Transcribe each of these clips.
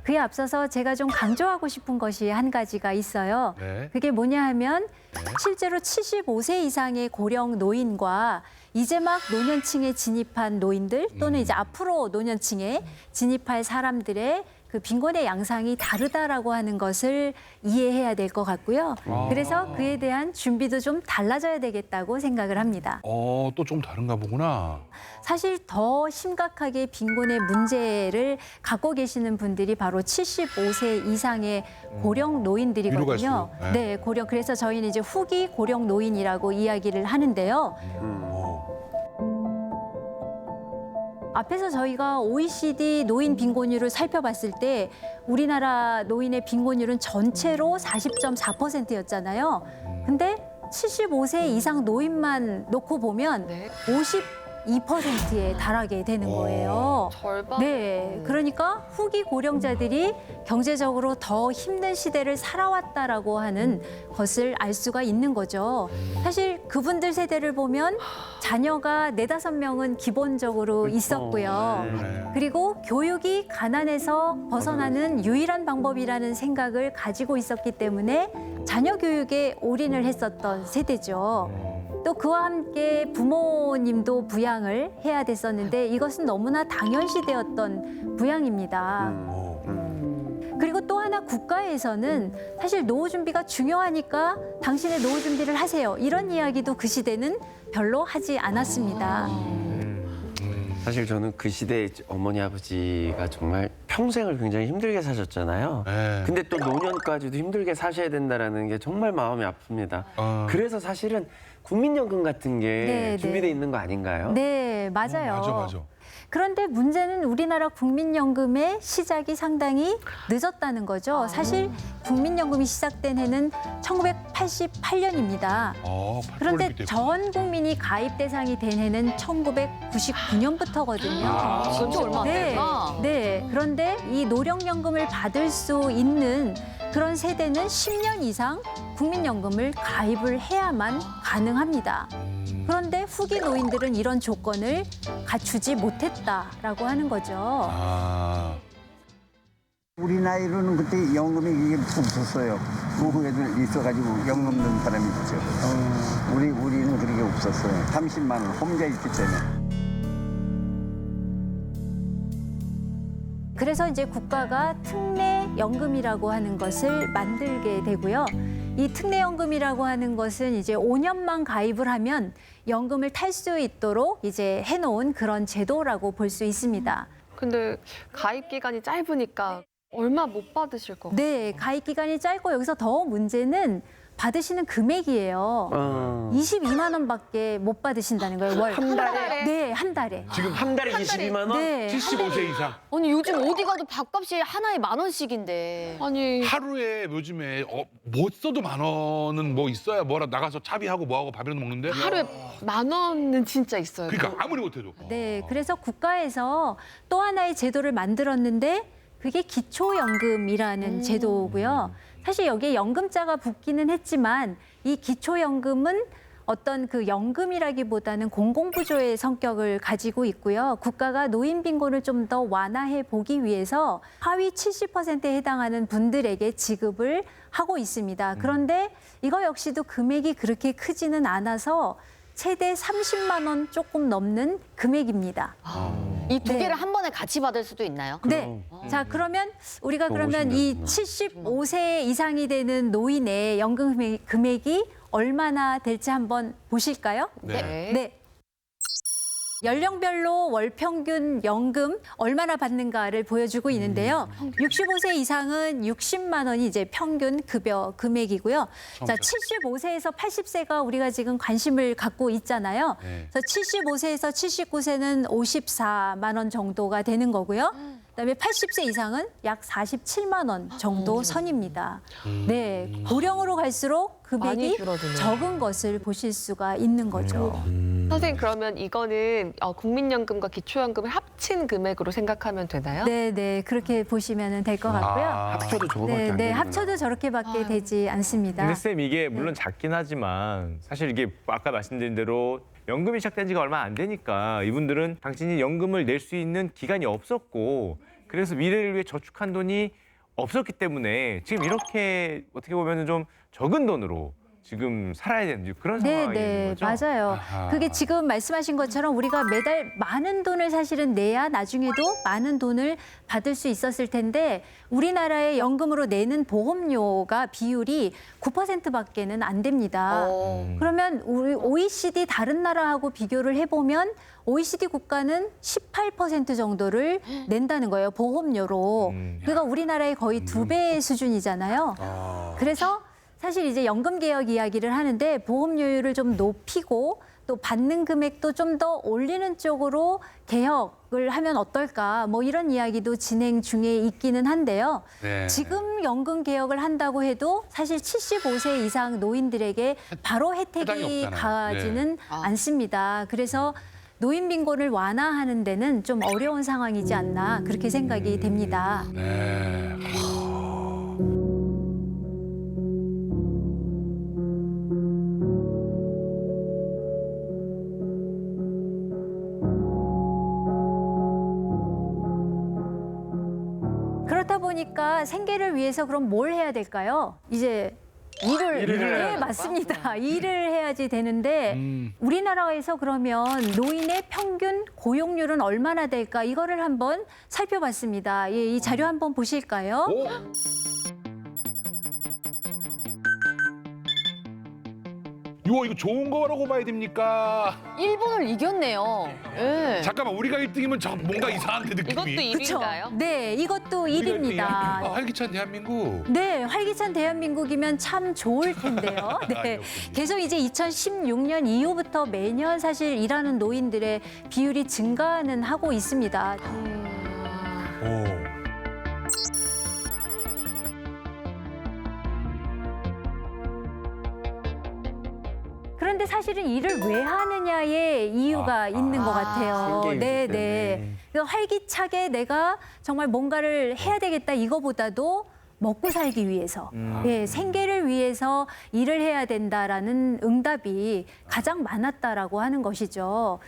그에 앞서서 제가 좀 강조하고 싶은 것이 한 가지가 있어요. 네. 그게 뭐냐 하면 실제로 75세 이상의 고령 노인과 이제 막 노년층에 진입한 노인들 또는 이제 앞으로 노년층에 진입할 사람들의 그 빈곤의 양상이 다르다라고 하는 것을 이해해야 될 것 같고요. 그래서 그에 대한 준비도 좀 달라져야 되겠다고 생각을 합니다. 또 좀 다른가 보구나. 사실 더 심각하게 빈곤의 문제를 갖고 계시는 분들이 바로 75세 이상의 고령 노인들이거든요. 위로 갈수록, 네, 고령. 그래서 저희는 이제 후기 고령 노인이라고 이야기를 하는데요. 앞에서 저희가 OECD 노인 빈곤율을 살펴봤을 때 우리나라 노인의 빈곤율은 전체로 40.4%였잖아요. 근데 75세 이상 노인만 놓고 보면 52%에 달하게 되는 거예요. 절반. 네, 그러니까 후기 고령자들이 경제적으로 더 힘든 시대를 살아왔다라고 하는 것을 알 수가 있는 거죠. 사실 그분들 세대를 보면 자녀가 4~5명은 기본적으로 있었고요. 그리고 교육이 가난에서 벗어나는 유일한 방법이라는 생각을 가지고 있었기 때문에 자녀 교육에 올인을 했었던 세대죠. 또 그와 함께 부모님도 부양을 해야 됐었는데 이것은 너무나 당연시되었던 부양입니다. 그리고 또 하나 국가에서는 사실 노후 준비가 중요하니까 당신의 노후 준비를 하세요. 이런 이야기도 그 시대는 별로 하지 않았습니다. 사실 저는 그 시대에 어머니 아버지가 정말 평생을 굉장히 힘들게 사셨잖아요. 네. 근데 또 노년까지도 힘들게 사셔야 된다는 게 정말 마음이 아픕니다. 그래서 사실은 국민연금 같은 게 네, 준비돼 네. 있는 거 아닌가요? 네, 맞아요. 맞아. 그런데 문제는 우리나라 국민연금의 시작이 상당히 늦었다는 거죠. 사실 국민연금이 시작된 해는 1988년입니다. 그런데 전 국민이 가입 대상이 된 해는 1999년부터거든요. 진짜 얼마 안 됐구나. 네. 그런데 이 노령연금을 받을 수 있는 그런 세대는 10년 이상 국민연금을 가입을 해야만 가능합니다. 그런데 후기 노인들은 이런 조건을 갖추지 못했다라고 하는 거죠. 우리 나이로는 그때 연금이 이게 없었어요. 노후애들 있어가지고 연금 넣은 사람이 있죠. 우리는 그런 게 없었어요. 30만 원 혼자 있기 때문에. 그래서 이제 국가가 특례연금이라고 하는 것을 만들게 되고요. 이 특례연금이라고 하는 것은 이제 5년만 가입을 하면 연금을 탈 수 있도록 이제 해놓은 그런 제도라고 볼 수 있습니다. 근데 가입 기간이 짧으니까 얼마 못 받으실 것 같아요. 네, 가입 기간이 짧고 여기서 더 문제는 받으시는 금액이에요. 22만 원밖에 못 받으신다는 거예요, 월. 한 달에? 네, 한 달에. 지금 한 달에 22만 원? 네. 75세 이상. 아니 요즘 어디 가도 밥값이 하나에 10,000원씩인데. 아니, 하루에 요즘에 못 써도 10,000원은 뭐 있어야 뭐라 나가서 차비하고 뭐하고 밥이라도 먹는데. 하루에 10,000원은 진짜 있어요. 그러니까 아무리 못해도. 네, 그래서 국가에서 또 하나의 제도를 만들었는데 그게 기초연금이라는 제도고요. 사실 여기에 연금자가 붙기는 했지만 이 기초연금은 어떤 그 연금이라기보다는 공공부조의 성격을 가지고 있고요. 국가가 노인 빈곤을 좀 더 완화해 보기 위해서 하위 70%에 해당하는 분들에게 지급을 하고 있습니다. 그런데 이거 역시도 금액이 그렇게 크지는 않아서 최대 30만 원 조금 넘는 금액입니다. 이 두 네. 개를 한 번에 같이 받을 수도 있나요? 네. 자, 그러면 우리가 그러면 이 75세 이상이 되는 노인의 연금 금액이 얼마나 될지 한번 보실까요? 네. 네. 연령별로 월 평균 연금 얼마나 받는가를 보여주고 있는데요. 65세 이상은 60만 원이 이제 평균 급여 금액이고요. 자, 75세에서 80세가 우리가 지금 관심을 갖고 있잖아요. 네. 그래서 75세에서 79세는 54만 원 정도가 되는 거고요. 그다음에 80세 이상은 약 47만 원 정도 선입니다. 네, 고령으로 갈수록 많이 금액이 줄어드네요. 적은 것을 보실 수가 있는 거죠. 선생님 그러면 이거는 국민연금과 기초연금을 합친 금액으로 생각하면 되나요? 네, 네, 그렇게 보시면 될 것 같고요. 합쳐도 저거밖에 네, 안 네, 되는구나. 합쳐도 저렇게밖에 되지 않습니다. 근데 쌤 이게 물론 작긴 하지만 사실 이게 아까 말씀드린 대로 연금이 시작된 지가 얼마 안 되니까 이분들은 당신이 연금을 낼 수 있는 기간이 없었고 그래서 미래를 위해 저축한 돈이 없었기 때문에 지금 이렇게 어떻게 보면 좀 적은 돈으로 지금 살아야 되는 그런 상황이 있는 네, 거죠. 맞아요. 아하. 그게 지금 말씀하신 것처럼 우리가 매달 많은 돈을 사실은 내야 나중에도 많은 돈을 받을 수 있었을 텐데 우리나라의 연금으로 내는 보험료가 비율이 9%밖에는 안 됩니다. 그러면 우리 OECD 다른 나라하고 비교를 해보면 OECD 국가는 18% 정도를 낸다는 거예요, 보험료로. 그러니까 우리나라의 거의 2배 수준이잖아요. 그래서 사실 이제 연금 개혁 이야기를 하는데 보험료율을 좀 높이고 또 받는 금액도 좀 더 올리는 쪽으로 개혁을 하면 어떨까 뭐 이런 이야기도 진행 중에 있기는 한데요. 네. 지금 연금 개혁을 한다고 해도 사실 75세 이상 노인들에게 바로 해당이 혜택이 없잖아요. 가지는 않습니다. 그래서 노인 빈곤을 완화하는 데는 좀 어려운 상황이지 않나 그렇게 생각이 됩니다. 네. 그렇다 보니까 생계를 위해서 그럼 뭘 해야 될까요? 이제 일을 네, 맞습니다. 일을 해야지 되는데 우리나라에서 그러면 노인의 평균 고용률은 얼마나 될까 이거를 한번 살펴봤습니다. 예, 이 자료 한번 보실까요? 오? 이거 좋은 거라고 봐야 됩니까? 일본을 이겼네요. 예. 잠깐만 우리가 1등이면 뭔가 이상한데 느낌이. 이것도 그쵸? 1위인가요? 네, 이것도 우리가 1위입니다. 활기찬 대한민국. 네, 활기찬 대한민국이면 참 좋을 텐데요. 네, 계속 이제 2016년 이후부터 매년 사실 일하는 노인들의 비율이 증가는 하고 있습니다. 오. 그런데 사실은 일을 왜 하느냐의 이유가 있는 것 같아요. 생계유지 네, 때문에. 네. 그러니까 활기차게 내가 정말 뭔가를 해야 되겠다 이거보다도 먹고 살기 위해서, 예, 생계를 위해서 일을 해야 된다라는 응답이 가장 많았다라고 하는 것이죠.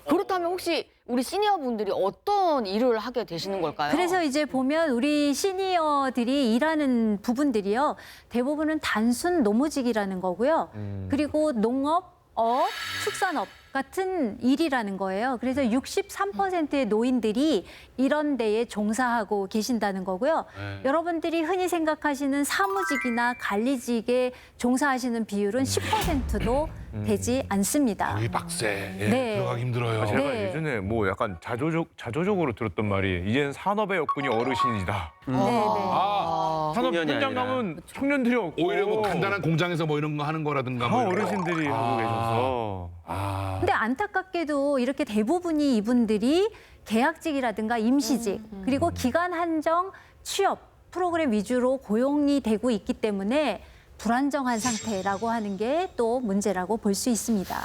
그렇다면 혹시 우리 시니어분들이 어떤 일을 하게 되시는 걸까요? 그래서 이제 보면 우리 시니어들이 일하는 부분들이요. 대부분은 단순 노무직이라는 거고요. 그리고 농업, 업, 축산업 같은 일이라는 거예요. 그래서 63%의 노인들이 이런 데에 종사하고 계신다는 거고요. 네. 여러분들이 흔히 생각하시는 사무직이나 관리직에 종사하시는 비율은 10%도 되지 않습니다. 여기 빡세. 예, 네. 들어가기 힘들어요. 제가 네. 예전에 뭐 약간 자조적으로 들었던 말이 이제는 산업의 역군이 어르신이다. 네, 네. 아, 산업 청년이 현장 아니라. 가면 청년들이 없고 오히려 뭐 간단한 공장에서 뭐 이런 거 하는 거라든가 다 뭐 이런 거. 어르신들이 하고 계셔서 아. 근데 안타깝게도 이렇게 대부분이 이분들이 계약직이라든가 임시직 그리고 기간 한정 취업 프로그램 위주로 고용이 되고 있기 때문에 불안정한 상태라고 하는 게 또 문제라고 볼 수 있습니다.